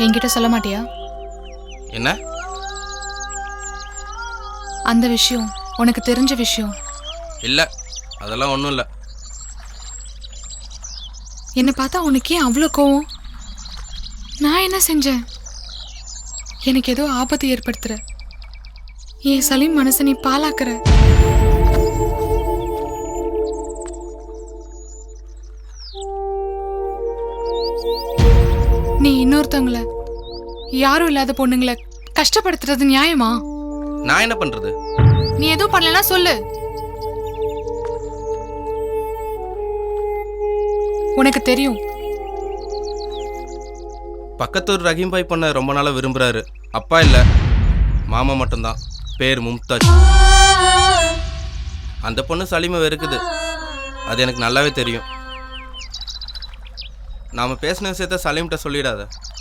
என்கிட்ட சொல்ல மாட்டியா? என்ன? அந்த விஷயம் உனக்கு தெரிஞ்ச விஷயம். இல்லை, அதெல்லாம் ஒன்றும் இல்லை. என்னை பார்த்தா உனக்கு ஏன் அவ்வளோ கோவம்? நான் என்ன செஞ்சேன்? எனக்கு ஏதோ ஆபத்து ஏற்படுத்துற. என் சலீம் மனசை நீ பாலாக்குற. நீ இன்னொருத்தவங்களை, யாரும் இல்லாத பொண்ணுங்களை கஷ்டப்படுத்துறது நியாயமா? நான் என்ன பண்றது? நீ எதுவும் பண்ணலன்னா சொல்லு. உனக்கு தெரியும். பக்கத்தூர் ரஹீம் பாய் பொண்ணை ரொம்ப நாளாக விரும்புகிறாரு. அப்பா இல்லை, மாமா மட்டும்தான். பேர் மும்தாஜ். அந்த பொண்ணு சலீமை வெறுக்குது. அது எனக்கு நல்லாவே தெரியும். நாம் பேசின விஷயத்த சலீம்கிட்ட சொல்லிடாத.